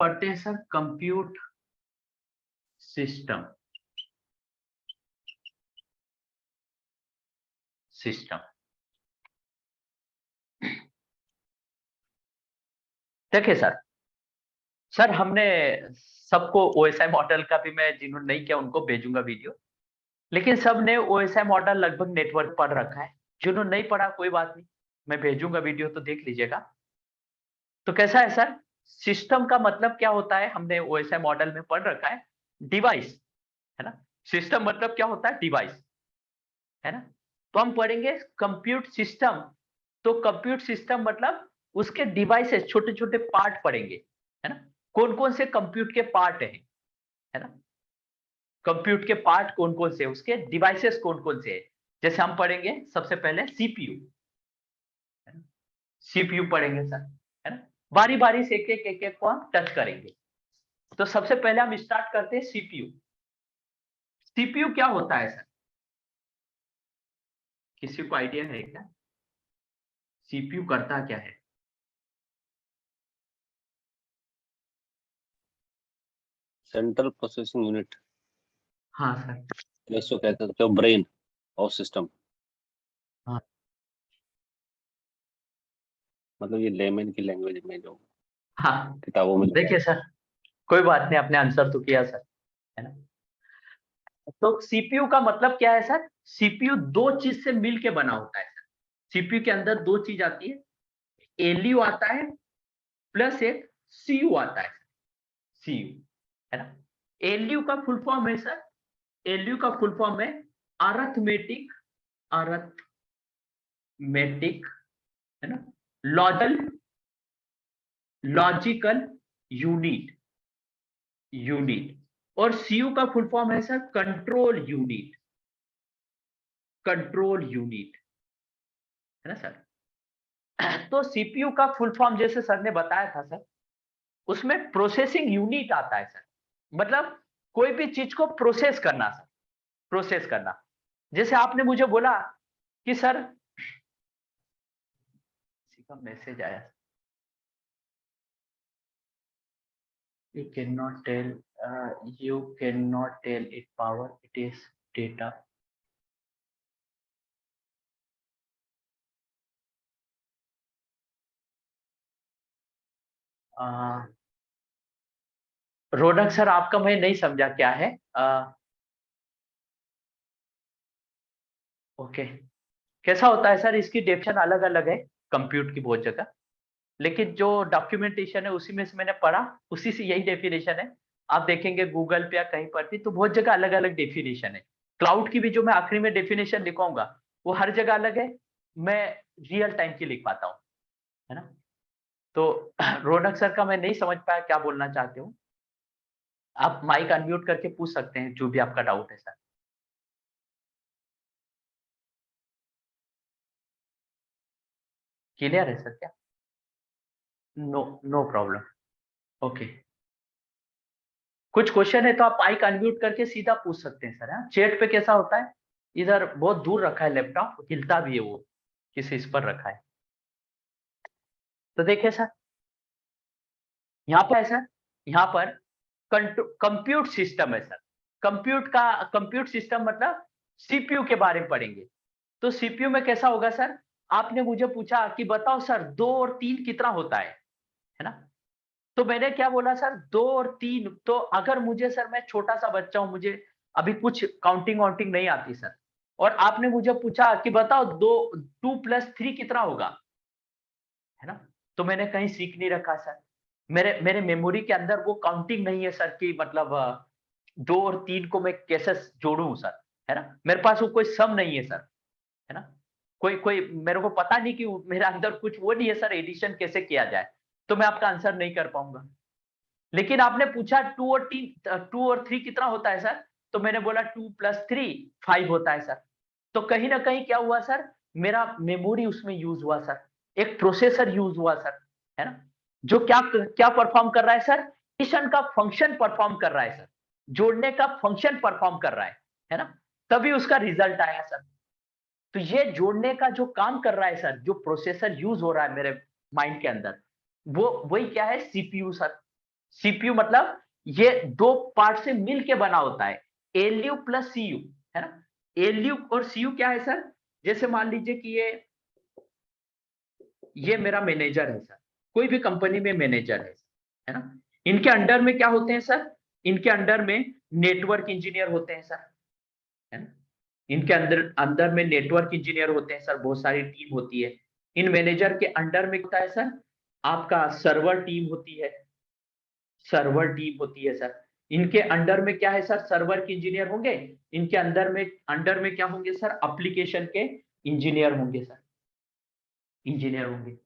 पढ़ते हैं sir compute system. देखिए सर हमने सबको ओएसआई मॉडल का भी, मैं जिन्होंने नहीं किया उनको भेजूंगा वीडियो, लेकिन सबने ओएसआई मॉडल लगभग नेटवर्क पढ़ रखा है। जिन्होंने नहीं पढ़ा कोई बात नहीं, मैं भेजूंगा वीडियो तो देख लीजिएगा। तो कैसा है सर, सिस्टम का मतलब क्या होता है हमने ओएसआई मॉडल में पढ़ रखा है, डिवाइस, है ना। सिस्टम मतलब क्या होता है, डिवाइस, है ना। तो हम पढ़ेंगे कंप्यूट सिस्टम। तो कंप्यूट सिस्टम मतलब उसके डिवाइसेस, छोटे छोटे पार्ट पढ़ेंगे, है ना। कौन कौन से कंप्यूट के पार्ट है ना। कंप्यूट के पार्ट कौन कौन से, उसके डिवाइसेस कौन कौन से है। जैसे हम पढ़ेंगे सबसे पहले सीपीयू, है ना। सीपीयू पढ़ेंगे सर, है ना। बारी बारी से एक एक को हम टच करेंगे। तो सबसे पहले हम स्टार्ट करते हैं सीपीयू। सीपीयू क्या होता है सर, किसी को आइडिया है क्या, सीपीयू करता क्या है। सेंट्रल प्रोसेसिंग यूनिट, हाँ सर। इसको कहते हैं ब्रेन ऑफ सिस्टम। हाँ मतलब ये लेमन की लैंग्वेज में जो हाँ, किताबों में देखिए सर, कोई बात नहीं, आपने आंसर तो किया सर, है ना। तो सीपीयू का मतलब क्या है सर, सीपीयू दो चीज से मिलके बना होता है सर। सीपीयू के अंदर दो चीज आती है, एलयू आता है प्लस एक सीयू आता है, सीयू, है ना। एलयू का फुल फॉर्म है सर, एलयू का फुल फॉर्म है अरथमेटिक, अरथमेटिक, है ना, लॉजिकल, लॉजिकल यूनिट, यूनिट। और सीयू का फुल फॉर्म है sir control unit, control unit, है ना सर। तो सीपीयू का फुल फॉर्म जैसे सर ने बताया था सर, उसमें प्रोसेसिंग यूनिट आता है सर। मतलब कोई भी चीज को प्रोसेस करना सर, प्रोसेस करना। जैसे आपने मुझे बोला कि सर, किसी का मैसेज आया, you cannot tell, you cannot tell it power, it is data। Ronak sir आपका मैं नहीं समझा क्या है। ओके, कैसा होता है सर, इसकी डेफिनेशन अलग अलग है कंप्यूट की बहुत जगह, लेकिन जो डॉक्यूमेंटेशन है उसी में से मैंने पढ़ा, उसी से यही डेफिनेशन है। आप देखेंगे गूगल पे या कहीं पर भी तो बहुत जगह अलग अलग डेफिनेशन है। क्लाउड की भी जो मैं आखिरी में डेफिनेशन लिखवाऊंगा वो हर जगह अलग है, मैं रियल टाइम की लिख पाता हूँ, है ना। तो रौनक सर का मैं नहीं समझ पाया क्या बोलना चाहते हो। आप माइक अनम्यूट करके पूछ सकते हैं जो भी आपका डाउट है सर। क्लियर है सर क्या, नो नो प्रॉब्लम, ओके। कुछ क्वेश्चन है तो आप माइक अनम्यूट करके सीधा पूछ सकते हैं सर। हाँ, चैट पे कैसा होता है, इधर बहुत दूर रखा है लैपटॉप, हिलता भी है वो, किसी इस पर रखा है। तो देखिए सर, यहाँ पर है सर, यहाँ पर कंप्यूट सिस्टम है सर। कंप्यूट सिस्टम मतलब सीपीयू के बारे में पढ़ेंगे। तो सीपीयू में कैसा होगा सर, आपने मुझे पूछा कि बताओ सर 2 और 3 कितना होता है ना। तो मैंने क्या बोला सर, 2 और 3। तो अगर मुझे सर, मैं छोटा सा बच्चा हूं, मुझे अभी कुछ काउंटिंग वाउंटिंग नहीं आती सर, और आपने मुझे पूछा कि बताओ 2 + 3 कितना होगा, है ना। तो मैंने कहीं सीख नहीं रखा सर, मेरे मेरे मेमोरी के अंदर वो काउंटिंग नहीं है सर, कि मतलब 2 और 3 को मैं कैसे जोड़ूं सर, है ना। मेरे पास वो कोई सम नहीं है सर, है ना। कोई कोई मेरे को पता नहीं कि मेरे अंदर कुछ वो नहीं है सर, एडिशन कैसे किया जाए। तो मैं आपका आंसर नहीं कर पाऊंगा। लेकिन आपने पूछा 2 और 3 कितना होता है सर, तो मैंने बोला 2 + 3 5 होता है सर। तो कहीं ना कहीं क्या हुआ सर, मेरा मेमोरी उसमें यूज हुआ सर, एक प्रोसेसर यूज हुआ सर, है ना। जो क्या क्या परफॉर्म कर रहा है सर, एडिशन का फंक्शन परफॉर्म कर रहा है सर, जोड़ने का फंक्शन परफॉर्म कर रहा है ना। तभी उसका रिजल्ट आया सर। तो ये जोड़ने का जो काम कर रहा है सर, जो प्रोसेसर यूज हो रहा है मेरे माइंड के अंदर, वो वही क्या है, सीपीयू सर। सीपीयू मतलब ये दो पार्ट से मिल के बना होता है, एलयू प्लस सीयू, है ना। एलयू और सीयू क्या है सर, जैसे मान लीजिए कि ये मेरा मैनेजर है सर, कोई भी कंपनी में मैनेजर है ना। इनके अंडर में क्या होते हैं सर, इनके अंडर में नेटवर्क इंजीनियर होते हैं सर, है ना। इनके अंदर अंदर में नेटवर्क इंजीनियर होते हैं सर, बहुत सारी टीम होती है। इन मैनेजर के अंडर में होता है सर आपका सर्वर टीम होती है, सर्वर टीम होती है सर। इनके अंडर में क्या है सर, सर्वर के इंजीनियर होंगे। इनके अंडर में क्या होंगे सर, एप्लीकेशन के इंजीनियर होंगे सर, इंजीनियर होंगे।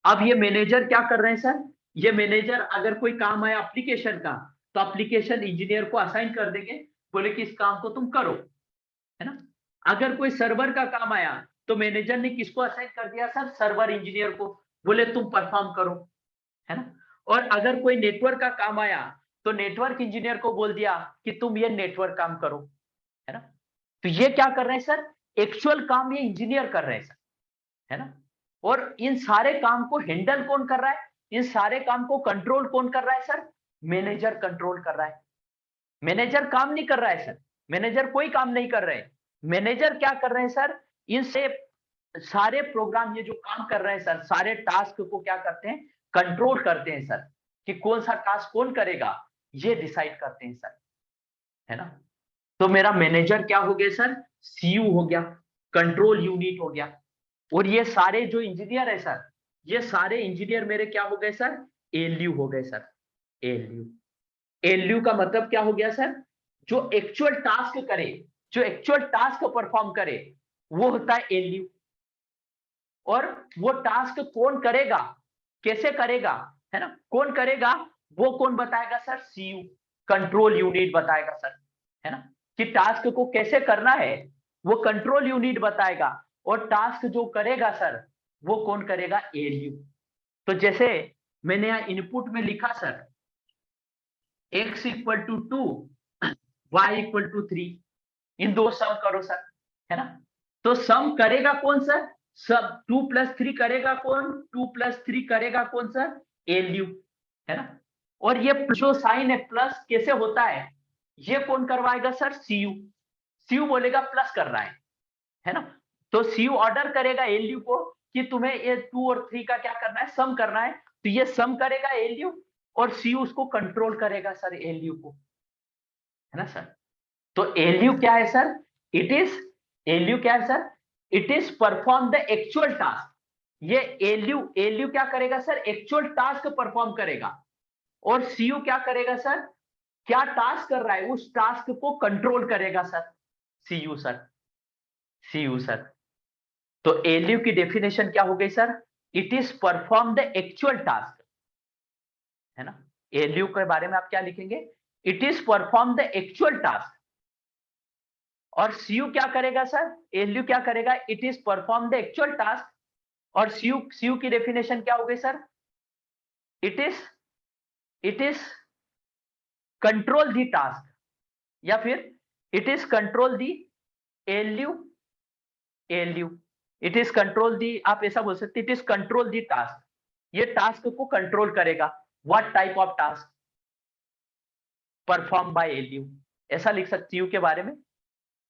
अब ये मैनेजर क्या कर रहे हैं सर, ये मैनेजर अगर कोई काम आया एप्लीकेशन का, तो एप्लीकेशन इंजीनियर को असाइन कर देंगे, बोले कि इस काम को तुम करो, है ना। अगर कोई सर्वर का काम आया तो मैनेजर ने किसको असाइन कर दिया सर, सर्वर इंजीनियर को, बोले तुम परफॉर्म करो, है ना। और अगर कोई नेटवर्क का काम आया तो नेटवर्क इंजीनियर को बोल दिया कि तुम ये नेटवर्क काम करो, है ना। तो ये क्या कर रहे हैं सर, एक्चुअल काम ये इंजीनियर कर रहे हैं सर, है ना। और इन सारे काम को हैंडल कौन कर रहा है, इन सारे काम को कंट्रोल कौन कर रहा है सर, मैनेजर कंट्रोल कर रहा है। मैनेजर काम नहीं कर रहा है सर, मैनेजर कोई काम नहीं कर रहे हैं। मैनेजर क्या कर रहे हैं सर, इनसे सारे प्रोग्राम ये जो काम कर रहे हैं सर, सारे टास्क को क्या करते हैं, कंट्रोल करते हैं सर, कि कौन सा टास्क कौन करेगा, ये डिसाइड करते हैं सर, है ना। तो मेरा मैनेजर क्या हो गया सर, सीयू हो गया, कंट्रोल यूनिट हो गया। और ये सारे जो इंजीनियर है सर, ये सारे इंजीनियर मेरे क्या हो गए सर, एलयू हो गए सर, एलयू। एलयू का मतलब क्या हो गया सर, जो एक्चुअल टास्क करे, जो एक्चुअल टास्क परफॉर्म करे, वो होता है एलयू। और वो टास्क कौन करेगा, कैसे करेगा, है ना, कौन करेगा, वो कौन बताएगा सर, सीयू, कंट्रोल यूनिट बताएगा सर, है ना। कि टास्क को कैसे करना है वो कंट्रोल यूनिट बताएगा, और टास्क जो करेगा सर वो कौन करेगा, एलयू। तो जैसे मैंने यहाँ इनपुट में लिखा sir, x equal to 2, y equal to 3, इन दो सम करो सर, है ना। तो सम करेगा कौन सर, सब 2 प्लस 3 करेगा कौन, 2 प्लस 3 करेगा कौन सर, एलयू, है ना। और ये जो साइन है प्लस कैसे होता है, ये कौन करवाएगा सर, सीयू। सीयू बोलेगा प्लस कर रहा है ना। तो सीयू ऑर्डर करेगा एलयू को कि तुम्हें ये 2 और 3 का क्या करना है, सम करना है। तो ये सम करेगा एलयू, और सीयू उसको कंट्रोल करेगा सर, एलयू को, है ना सर। तो एलयू क्या है सर, इट इज, एलयू क्या है sir, it is perform the actual task. ये एलयू एलयू क्या करेगा सर, एक्चुअल टास्क परफॉर्म करेगा। और सीयू क्या करेगा सर, क्या टास्क कर रहा है उस टास्क को कंट्रोल करेगा sir, CU sir, CU sir. तो एलयू की डेफिनेशन क्या हो गई sir, it is perform the actual task, है ना। एलयू के बारे में आप क्या लिखेंगे, it is perform the actual task. और सीयू क्या करेगा सर, एलयू क्या करेगा, it is perform the actual task. और सीयू सीयू की डेफिनेशन क्या हो गई sir, it is control the task, या फिर it is control the LU, LU, it is control the, आप ऐसा बोल सकते, it is control the task, ये टास्क को कंट्रोल करेगा। What type of task, perform by LU, ऐसा लिख सकते सीयू के बारे में,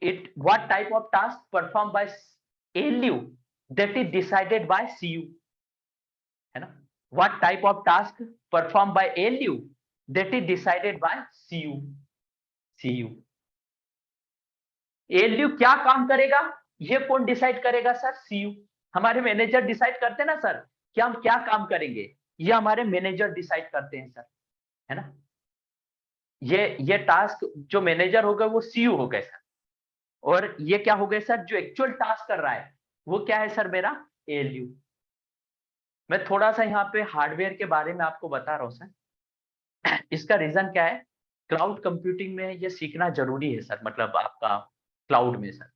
it what type of task performed by ALU that is decided by CU, है ना। what type of task performed by ALU that is decided by CU, CU। ALU क्या काम करेगा ये कौन डिसाइड करेगा सर, CU। हमारे मैनेजर डिसाइड करते हैं ना सर कि हम क्या काम करेंगे, ये हमारे मैनेजर डिसाइड करते हैं सर, है ना। ये टास्क जो मैनेजर होगा वो CU हो गए सर। और ये क्या हो गए सर, जो एक्चुअल टास्क कर रहा है वो क्या है सर, मेरा एलयू। मैं थोड़ा सा यहाँ पे हार्डवेयर के बारे में आपको बता रहा हूँ सर। इसका रीजन क्या है, क्लाउड कंप्यूटिंग में ये सीखना जरूरी है सर, मतलब आपका क्लाउड में सर,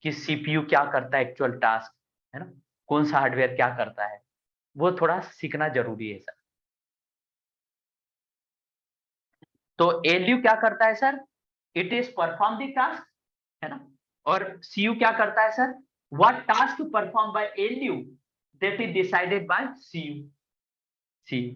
कि सीपीयू क्या करता है एक्चुअल टास्क, है ना, कौन सा हार्डवेयर क्या करता है, वो थोड़ा सीखना जरूरी है सर। तो एलयू क्या करता है sir, it is perform the task, है ना। और सीयू क्या करता है sir, what task perform by LU that is decided by CU, CU.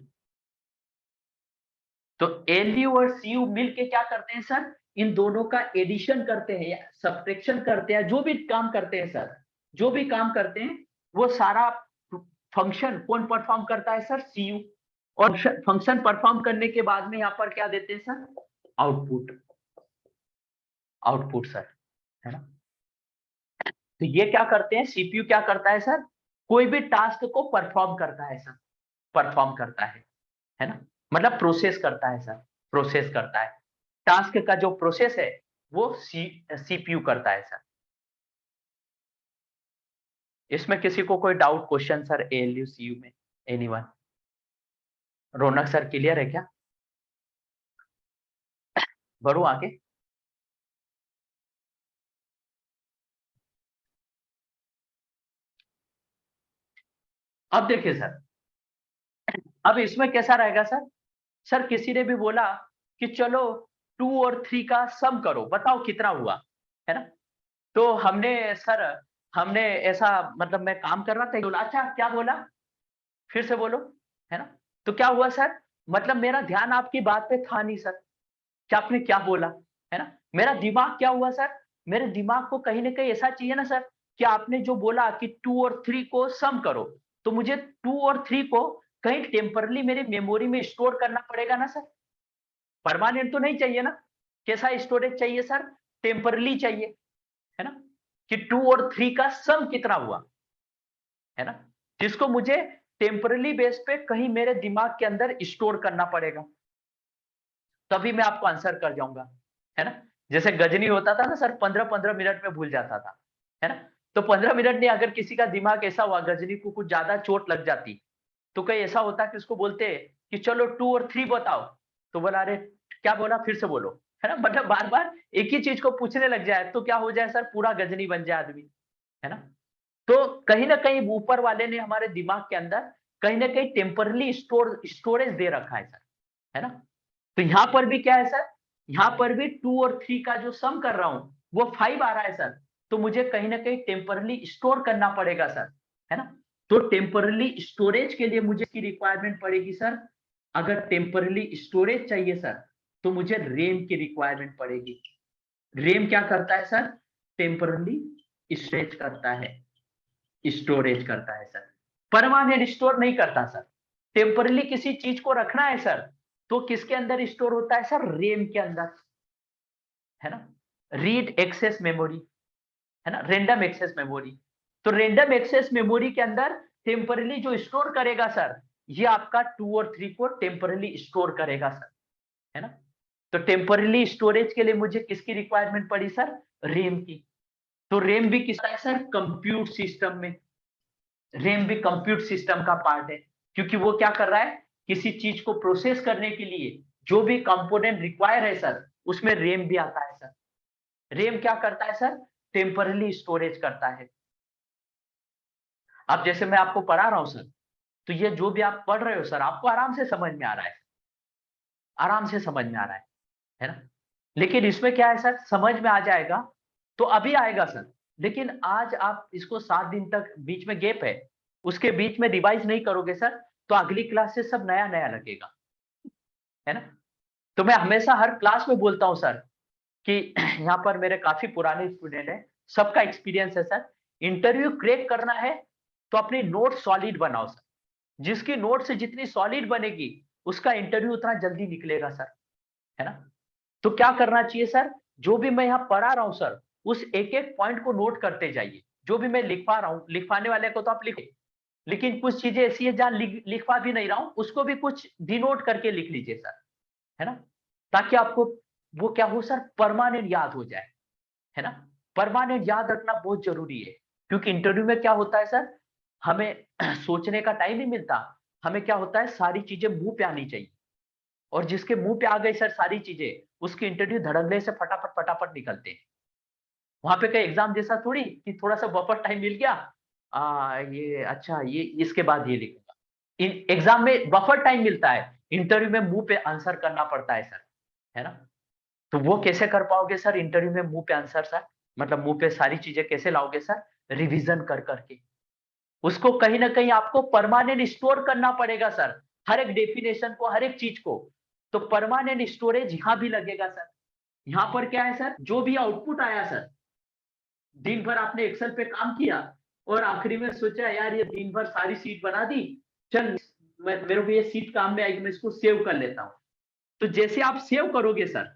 तो एलयू और सीयू मिलके क्या करते हैं सर, इन दोनों का एडिशन करते हैं या सब्ट्रैक्शन करते हैं, जो भी काम करते हैं सर, जो भी काम करते हैं वो सारा फंक्शन कौन परफॉर्म करता है सर, सीयू। और फंक्शन परफॉर्म करने के बाद में यहाँ पर क्या देते हैं सर, आउटपुट, आउटपुट सर, है ना। तो ये क्या करते हैं, सीपीयू क्या करता है सर, कोई भी टास्क को परफॉर्म करता है सर, परफॉर्म करता है ना, मतलब प्रोसेस करता है सर, प्रोसेस करता है। टास्क का जो प्रोसेस है वो सीपीयू करता है सर। इसमें किसी को कोई doubt question sir, ALU CU में, एनीवन? रौनक सर क्लियर है क्या? बढ़ू आगे। अब देखिए सर, अब इसमें कैसा रहेगा सर, सर किसी ने भी बोला कि चलो 2 और 3 का सम करो, बताओ कितना हुआ, है ना। तो हमने सर, हमने ऐसा मतलब मैं काम कर रहा था, बोला अच्छा क्या बोला, फिर से बोलो, है ना। तो क्या हुआ सर, मतलब मेरा ध्यान आपकी बात पे था नहीं सर, कि आपने क्या बोला, है ना। मेरा दिमाग क्या हुआ सर, मेरे दिमाग को कहीं ना कहीं ऐसा चाहिए ना सर, कि आपने जो बोला कि 2 और 3 को सम करो, तो मुझे 2 और 3 को कहीं टेम्परली मेरी मेमोरी में स्टोर करना पड़ेगा ना सर। परमानेंट तो नहीं चाहिए ना। कैसा स्टोरेज चाहिए सर, टेम्परली चाहिए, है ना, कि 2 और 3 का सम कितना हुआ, है ना, जिसको मुझे टेम्परली बेस पे कहीं मेरे दिमाग के अंदर स्टोर करना पड़ेगा, तभी मैं आपको आंसर कर जाऊंगा, है ना। जैसे गजनी होता था ना सर, 15-15 मिनट में भूल जाता था, है ना। तो 15 मिनट में अगर किसी का दिमाग ऐसा हुआ, गजनी को कुछ ज्यादा चोट लग जाती, तो कहीं ऐसा होता कि उसको बोलते कि चलो 2 और 3 बताओ, तो बोला अरे क्या बोला, फिर से बोलो, है ना। मतलब बार बार एक ही चीज को पूछने लग जाए तो क्या हो जाए सर, पूरा गजनी बन जाए आदमी, है ना। तो कहीं ना कहीं ऊपर वाले ने हमारे दिमाग के अंदर कहीं ना कहीं टेम्परली स्टोरेज दे रखा है सर, है ना। तो यहाँ पर भी क्या है सर, यहाँ पर भी 2 और 3 का जो सम कर रहा हूं वो 5 आ रहा है सर, तो मुझे कहीं ना कहीं टेम्परली स्टोर करना पड़ेगा सर, है ना। तो टेम्परली स्टोरेज के लिए मुझे की रिक्वायरमेंट पड़ेगी सर, अगर टेम्परली स्टोरेज चाहिए सर, तो मुझे रेम की रिक्वायरमेंट पड़ेगी। रेम क्या करता है सर, टेम्परली स्टोरेज करता है, स्टोरेज करता है सर, परमानेंट स्टोर नहीं करता सर। टेम्परली किसी चीज को रखना है सर, तो किसके अंदर स्टोर होता है सर, रेम के अंदर, है ना। रीड एक्सेस मेमोरी, है ना, रेंडम एक्सेस मेमोरी। तो रेंडम एक्सेस मेमोरी के अंदर टेम्परली जो स्टोर करेगा सर, ये आपका 2 और 3 को टेम्परली स्टोर करेगा सर, है ना। तो टेम्परली स्टोरेज के लिए मुझे किसकी रिक्वायरमेंट पड़ी सर, रेम की। तो रेम भी किसका है सर, कंप्यूट सिस्टम में, रेम भी कंप्यूट सिस्टम का पार्ट है, क्योंकि वो क्या कर रहा है, किसी चीज को प्रोसेस करने के लिए जो भी कंपोनेंट रिक्वायर है सर, उसमें रेम भी आता है सर। रेम क्या करता है सर, टेम्परली स्टोरेज करता है। अब जैसे मैं आपको पढ़ा रहा हूं सर, तो ये जो भी आप पढ़ रहे हो सर, आपको आराम से समझ में आ रहा है, आराम से समझ में आ रहा है ना। लेकिन इसमें क्या है सर, समझ में आ जाएगा तो अभी आएगा सर, लेकिन आज आप इसको 7 दिन तक बीच में गैप है, उसके बीच में रिवाइज नहीं करोगे सर, तो अगली क्लास से सब नया नया लगेगा, है ना। तो मैं हमेशा हर क्लास में बोलता हूँ सर कि यहाँ पर मेरे काफी पुराने स्टूडेंट हैं, सबका एक्सपीरियंस है सर, इंटरव्यू क्रैक करना है तो अपनी नोट सॉलिड बनाओ सर, जिसकी नोट से जितनी सॉलिड बनेगी उसका इंटरव्यू उतना जल्दी निकलेगा सर, है ना। तो क्या करना चाहिए सर, जो भी मैं यहाँ पढ़ा रहा हूँ सर, उस एक एक पॉइंट को नोट करते जाइए, जो भी मैं लिखवा रहा हूँ, लिखवाने वाले को तो आप लिखे, लेकिन कुछ चीजें ऐसी है जहां लिखवा भी नहीं रहा हूं, उसको भी कुछ डिनोट करके लिख लीजिए सर, है ना, ताकि आपको वो क्या हो सर, परमानेंट याद हो जाए, है ना। परमानेंट याद रखना बहुत जरूरी है, क्योंकि इंटरव्यू में क्या होता है सर, हमें सोचने का टाइम नहीं मिलता, हमें क्या होता है, सारी चीजें मुंह पे आनी चाहिए, और जिसके मुंह पे आ गई सर सारी चीजें, उसके इंटरव्यू धड़ल्ले से फटाफट फटाफट निकलते हैं। वहां पे कहीं एग्जाम जैसा थोड़ी कि थोड़ा सा बफर टाइम मिल गया, ये अच्छा, ये इसके बाद ये लिखूंगा। इन एग्जाम में बफर टाइम मिलता है, इंटरव्यू में मुंह पे आंसर करना पड़ता है सर, है ना। तो वो कैसे कर पाओगे सर, इंटरव्यू में मुंह पे आंसर सर, मतलब मुंह पे सारी चीजें कैसे लाओगे सर, रिवीजन कर करके, उसको कहीं ना कहीं आपको परमानेंट स्टोर करना पड़ेगा सर, हर एक डेफिनेशन को, हर एक चीज को। तो परमानेंट स्टोरेज यहाँ भी लगेगा सर। यहाँ पर क्या है सर, जो भी आउटपुट आया सर, दिन भर आपने एक्सेल पे काम किया और आखिरी में सोचा यार ये दिन भर सारी सीट बना दी, चल मेरे को ये सीट काम में आएगी, मैं इसको सेव कर लेता हूं। तो जैसे आप सेव करोगे सर,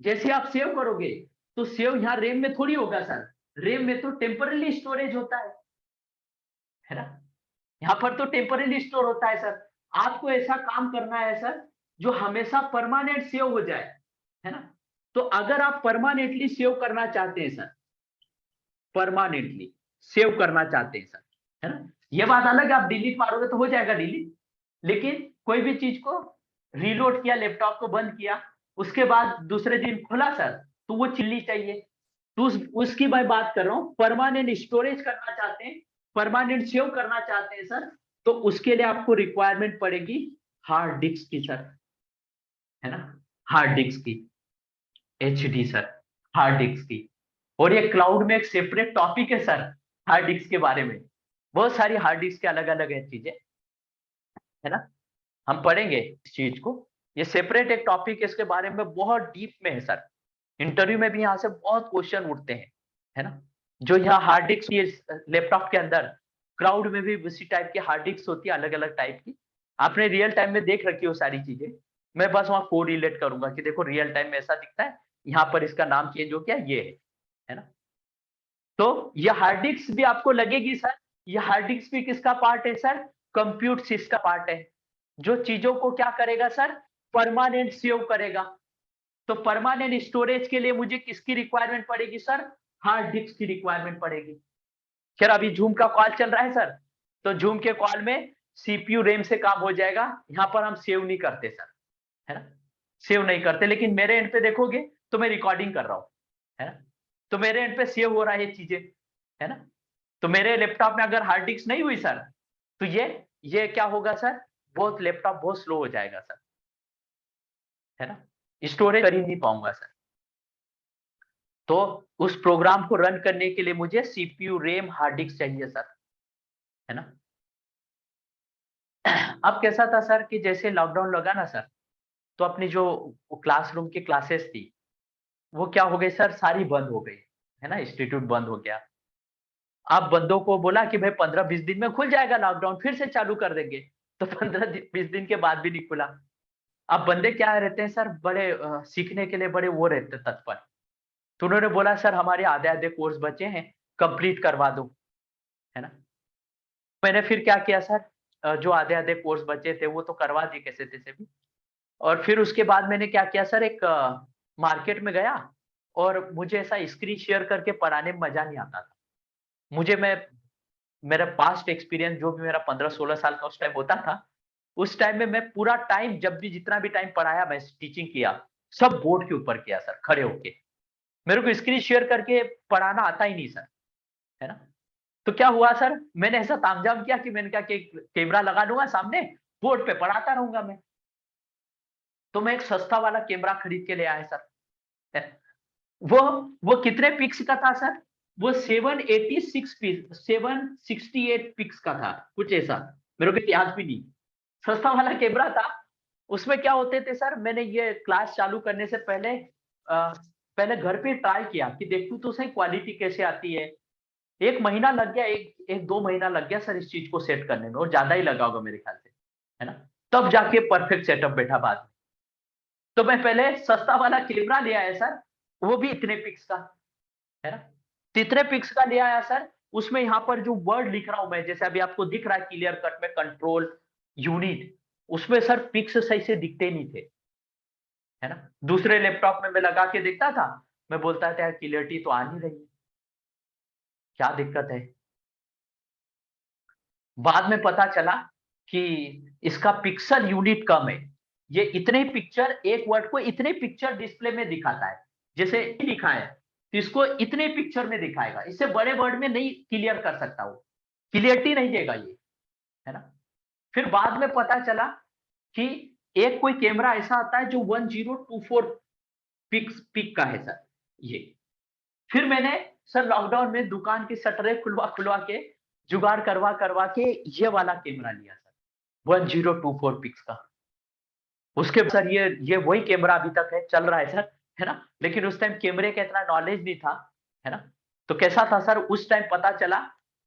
जैसे आप सेव करोगे तो सेव यहाँ रैम में थोड़ी होगा सर, रैम में तो टेम्पररी स्टोरेज होता है ना, यहाँ पर तो टेम्पररी स्टोर होता है सर। आपको ऐसा काम करना है सर जो हमेशा परमानेंट सेव हो जाए, है ना। तो अगर आप परमानेंटली सेव करना चाहते हैं सर, परमानेंटली सेव करना चाहते हैं सर, है ना, ये बात अलग है आप डिलीट मारोगे तो हो जाएगा डिलीट, लेकिन कोई भी चीज को रीलोड किया, लैपटॉप को बंद किया, उसके बाद दूसरे दिन खोला सर, तो वो चिल्ली चाहिए। तो उसकी मैं बात कर रहा हूँ, परमानेंट स्टोरेज करना चाहते हैं, परमानेंट सेव करना चाहते हैं सर, तो उसके लिए आपको रिक्वायरमेंट पड़ेगी हार्ड डिस्क की सर, है ना, हार्ड डिस्क की, एचडी सर, हार्ड डिस्क की। और ये क्लाउड में एक सेपरेट टॉपिक है सर हार्ड डिस्क के बारे में, बहुत सारी हार्ड डिस्क के अलग अलग है चीजें, है ना, हम पढ़ेंगे इस चीज को, ये सेपरेट एक टॉपिक है, इसके बारे में बहुत डीप में है सर, इंटरव्यू में भी यहाँ से बहुत क्वेश्चन उठते हैं, है ना। जो यहाँ हार्ड डिस्क लैपटॉप के अंदर, क्लाउड में भी उसी टाइप की हार्ड डिस्क होती है, अलग अलग टाइप की, आपने रियल टाइम में देख रखी हो सारी चीजें। मैं बस वहां को रिलेट करूंगा कि देखो रियल टाइम में ऐसा दिखता है, यहाँ पर इसका नाम चेंज हो गया, ये है ना। तो ये हार्ड डिस्क भी आपको लगेगी सर, ये हार्ड डिस्क भी किसका पार्ट है सर, कंप्यूट सिस्टम का पार्ट है, जो चीजों को क्या करेगा सर, परमानेंट सेव करेगा। तो परमानेंट स्टोरेज के लिए मुझे किसकी रिक्वायरमेंट पड़ेगी सर, हार्ड डिस्क की रिक्वायरमेंट पड़ेगी। खैर अभी जूम का कॉल चल रहा है सर, तो जूम के कॉल में सीपीयू रैम से काम हो जाएगा, यहाँ पर हम सेव नहीं करते सर, है ना, सेव नहीं करते, लेकिन मेरे एंड पे देखोगे तो मैं रिकॉर्डिंग कर रहा हूँ, है ना, तो मेरे एंड पे सेव हो रहा है ये चीजें, है ना। तो मेरे लैपटॉप में अगर हार्ड डिस्क नहीं हुई सर, तो ये क्या होगा सर, बहुत लैपटॉप बहुत स्लो हो जाएगा सर, है ना, स्टोरेज कर ही नहीं पाऊंगा सर। तो उस प्रोग्राम को रन करने के लिए मुझे सीपीयू रैम हार्ड डिस्क चाहिए सर, है ना। अब कैसा था सर कि जैसे लॉकडाउन लगा ना सर, तो अपनी जो क्लासरूम की क्लासेस थी वो क्या हो गई सर, सारी बंद हो गई, है ना, इंस्टीट्यूट बंद हो गया। अब बंदों को बोला कि भाई 15-20 दिन में खुल जाएगा लॉकडाउन, फिर से चालू कर देंगे, तो 15-20 दिन के बाद भी नहीं खुला। अब बंदे क्या रहते हैं सर, बड़े सीखने के लिए बड़े वो रहते हैं तत्पर, तो उन्होंने बोला सर हमारे आधे आधे कोर्स बचे हैं, कंप्लीट करवा दो, है ना। मैंने फिर क्या किया सर, जो आधे आधे कोर्स बचे थे वो तो करवा दिए कैसे तैसे भी, और फिर उसके बाद मैंने क्या किया सर, एक मार्केट में गया, और मुझे ऐसा स्क्रीन शेयर करके पढ़ाने में मजा नहीं आता था। मुझे मैं मेरा पास्ट एक्सपीरियंस जो भी मेरा 15-16 साल का उस टाइम होता था, उस टाइम में मैं पूरा टाइम जब भी जितना भी टाइम पढ़ाया, मैं टीचिंग किया, सब बोर्ड के ऊपर किया सर, खड़े होके। मेरे को स्क्रीन शेयर करके पढ़ाना आता ही नहीं सर, है ना। तो क्या हुआ सर, मैंने ऐसा तामझाम किया कि मैंने कहा कि कैमरा लगा लूंगा सामने, बोर्ड पे पढ़ाता रहूंगा मैं। तो मैं एक सस्ता वाला कैमरा खरीद के ले आया सर। वो वो कितने पिक्स का था सर, वो 786 पिक्स, 768 पिक्स का था, कुछ ऐसा, मेरे को याद भी नहीं, सस्ता वाला कैमरा था। उसमें क्या होते थे सर, मैंने ये क्लास चालू करने से पहले पहले घर पे ट्राई किया कि देखूं तो सही क्वालिटी कैसे आती है। एक महीना लग गया, एक 2 महीना लग गया सर इस चीज को सेट करने में, और ज्यादा ही लगा होगा मेरे ख्याल से, है ना। तब जाके परफेक्ट सेटअप बैठा बाद में। तो मैं पहले सस्ता वाला कैमरा ले आया सर, वो भी इतने पिक्स का, है ना, तो इतने पिक्स का ले आया सर। उसमें यहाँ पर जो वर्ड लिख रहा हूं मैं, जैसे अभी आपको दिख रहा है क्लियर कट में कंट्रोल यूनिट, उसमें सर पिक्स सही से दिखते नहीं थे, है ना। दूसरे लैपटॉप में मैं लगा के देखता था, मैं बोलता था यार क्लियरिटी तो आ नहीं रही है, क्या दिक्कत है। बाद में पता चला कि इसका पिक्सल यूनिट कम है, ये इतने पिक्चर, एक वर्ड को इतने पिक्चर डिस्प्ले में दिखाता है, जैसे लिखा है तो इसको इतने पिक्चर में दिखाएगा, इससे बड़े वर्ड में नहीं क्लियर कर सकता, वो क्लियरिटी नहीं देगा ये, है ना। फिर बाद में पता चला कि एक कोई कैमरा ऐसा आता है जो 1024 पिक का है सर, ये। फिर मैंने सर लॉकडाउन में दुकान की शटरें खुलवा खुलवा के, जुगाड़ करवा करवा के ये वाला कैमरा लिया सर, 1024 पिक्स का। उसके बाद सर ये वही कैमरा अभी तक है, चल रहा है सर, है ना। लेकिन उस टाइम कैमरे का इतना नॉलेज नहीं था, है ना। तो कैसा था सर, उस टाइम पता चला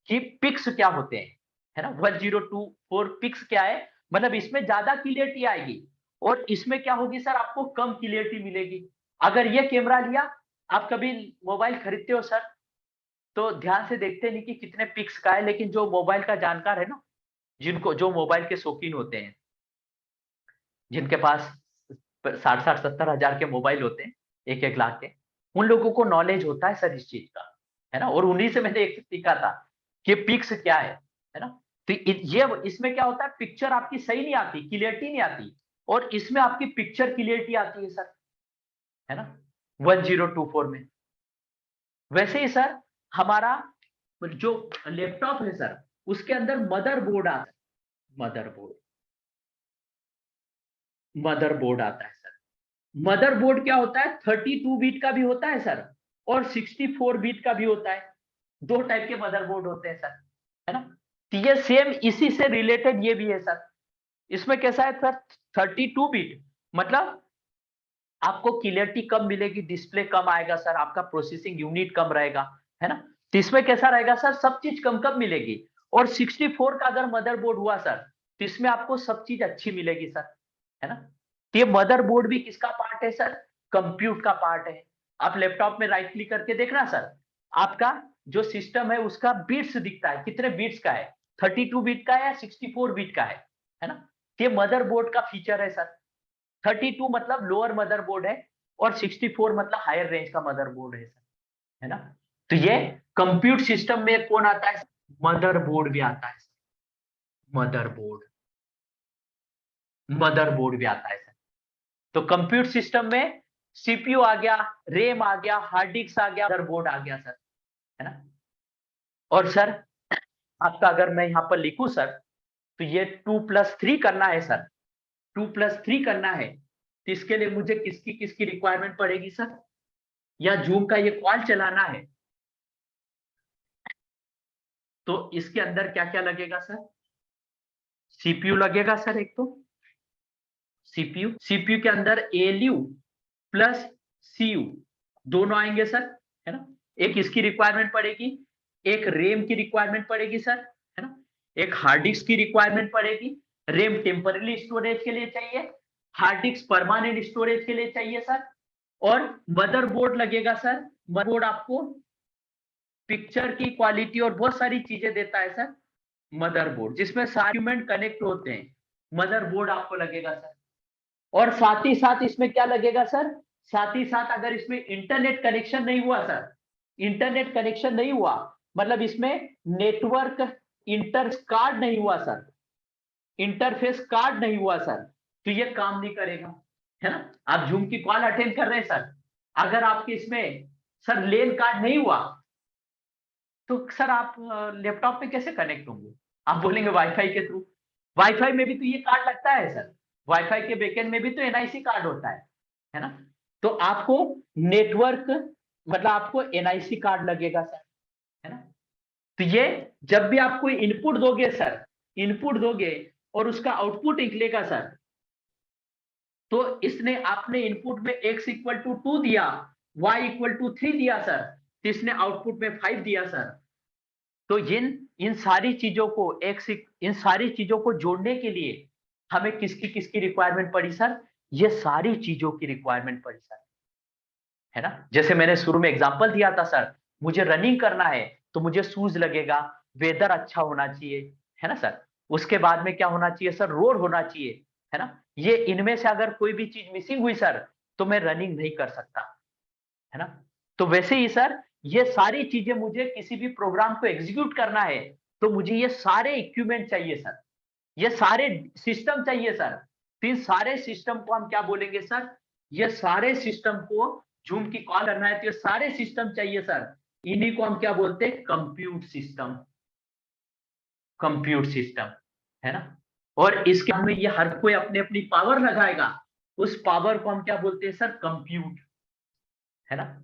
कि पिक्स क्या होते हैं, है ना। 1024 पिक्स क्या है, मतलब इसमें ज्यादा क्लियरिटी आएगी और इसमें क्या होगी सर, आपको कम क्लियरिटी मिलेगी। अगर ये कैमरा लिया, आप कभी मोबाइल खरीदते हो सर, तो ध्यान से देखते नहीं कि कितने पिक्स का है, लेकिन जो मोबाइल का जानकार है ना, जिनको जो मोबाइल के शौकीन होते हैं, जिनके पास 60-70 हजार के मोबाइल होते हैं, 1-1 लाख के, उन लोगों को नॉलेज होता है सर इस चीज का, है ना। और उन्हीं से मैंने एक सीखा था कि पिक्स क्या है ना। तो ये इसमें क्या होता है, पिक्चर आपकी सही नहीं आती, क्लियरिटी नहीं आती, और इसमें आपकी पिक्चर क्लियरिटी आती है सर, है ना, 1024 में। वैसे ही सर हमारा जो लैपटॉप है सर, उसके अंदर मदरबोर्ड आता है, मदरबोर्ड मदरबोर्ड आता है सर। मदरबोर्ड क्या होता है, 32 बीट का भी होता है सर, और 64 बीट का भी होता है। दो टाइप के मदरबोर्ड होते हैं सर, है ना। तो ये सेम इसी से रिलेटेड ये भी है सर। इसमें कैसा है सर, 32 बीट मतलब आपको क्लियरिटी कम मिलेगी, डिस्प्ले कम आएगा सर, आपका प्रोसेसिंग यूनिट कम रहेगा, है ना। तो इसमें कैसा रहेगा सर, सब चीज कम कम मिलेगी। और 64 का अगर मदरबोर्ड हुआ सर, तो इसमें आपको सब चीज अच्छी मिलेगी सर, है ना। तो ये मदरबोर्ड भी किसका पार्ट है सर, कंप्यूट का पार्ट है। आप लैपटॉप में राइट क्लिक करके देखना सर, आपका जो सिस्टम है उसका बीट्स दिखता है, कितने बीट्स का है, 32 बीट का है या 64 बीट का है ना। ये मदरबोर्ड का फीचर है सर। 32 मतलब लोअर मदरबोर्ड है, और 64 मतलब हायर रेंज का मदरबोर्ड है सर, है ना। तो ये कंप्यूट सिस्टम में कौन आता है, मदरबोर्ड भी आता है, मदरबोर्ड मदरबोर्ड भी आता है सर। तो कंप्यूट सिस्टम में सीपीयू आ गया, रैम आ गया, हार्ड डिस्क आ गया, मदरबोर्ड आ गया सर, है ना। और सर आपका अगर मैं यहाँ पर लिखूं सर, तो ये 2+3 करना है सर, 2+3 करना है, तो इसके लिए मुझे किसकी किसकी रिक्वायरमेंट पड़ेगी सर, या जूम का ये कॉल चलाना है, तो इसके अंदर क्या क्या लगेगा सर, सीपीयू लगेगा सर, एक तो सीपीयू के अंदर एलयू प्लस सीयू दोनों आएंगे सर, है ना। एक इसकी रिक्वायरमेंट पड़ेगी, एक रैम की रिक्वायरमेंट पड़ेगी सर, है ना। एक हार्ड डिस्क की रिक्वायरमेंट पड़ेगी, रैम टेम्पररी स्टोरेज के लिए चाहिए, हार्ड डिस्क परमानेंट स्टोरेज के लिए चाहिए सर। और मदरबोर्ड लगेगा सर, मदरबोर्ड आपको पिक्चर की क्वालिटी और बहुत सारी चीजें देता है सर, मदरबोर्ड जिसमें सारे डॉक्यूमेंट कनेक्ट होते हैं, मदरबोर्ड आपको लगेगा सर। और साथ ही साथ इसमें क्या लगेगा सर, साथ ही साथ अगर इसमें इंटरनेट कनेक्शन नहीं हुआ सर, इंटरनेट कनेक्शन नहीं हुआ मतलब इसमें नेटवर्क इंटर कार्ड नहीं हुआ सर, इंटरफेस कार्ड नहीं हुआ सर, तो ये काम नहीं करेगा, है ना। आप जूम की कॉल अटेंड कर रहे हैं सर, अगर आपके इसमें सर लेन कार्ड नहीं हुआ, तो सर आप लैपटॉप पे कैसे कनेक्ट होंगे, आप बोलेंगे वाईफाई के थ्रू, वाईफाई में भी तो ये कार्ड लगता है सर, वाईफाई के बैकएंड में भी तो एनआईसी कार्ड होता है ना। तो आपको नेटवर्क मतलब आपको एनआईसी कार्ड लगेगा सर, है ना। तो ये जब भी आप कोई इनपुट दोगे सर, इनपुट दोगे और उसका आउटपुट निकलेगा सर, तो इसने आपने इनपुट में x=2 दिया, y=3 दिया सर, तो इसने आउटपुट में 5 दिया सर। तो इन सारी चीजों को इन सारी चीजों को जोड़ने के लिए हमें किसकी किसकी रिक्वायरमेंट पड़ी सर, ये सारी चीजों की रिक्वायरमेंट पड़ी सर, है ना। जैसे मैंने शुरू में एग्जांपल दिया था सर, मुझे रनिंग करना है तो मुझे शूज लगेगा, वेदर अच्छा होना चाहिए, है ना सर। उसके बाद में क्या होना चाहिए सर, रोड होना चाहिए, है ना। ये इनमें से अगर कोई भी चीज मिसिंग हुई सर, तो मैं रनिंग नहीं कर सकता, है ना। तो वैसे ही सर ये सारी चीजें मुझे किसी भी प्रोग्राम को एग्जीक्यूट करना है, तो मुझे ये सारे इक्विपमेंट चाहिए सर, ये सारे सिस्टम चाहिए सर। तो इन सारे सिस्टम को हम क्या बोलेंगे सर, ये सारे सिस्टम को जूम की कॉल करना है तो ये सारे सिस्टम चाहिए सर, इन्हीं को हम क्या बोलते हैं, कंप्यूट सिस्टम, कंप्यूट सिस्टम, है ना। और इसके में ये हर कोई अपनी अपनी पावर लगाएगा, उस पावर को हम क्या बोलते हैं सर, कंप्यूट, है ना।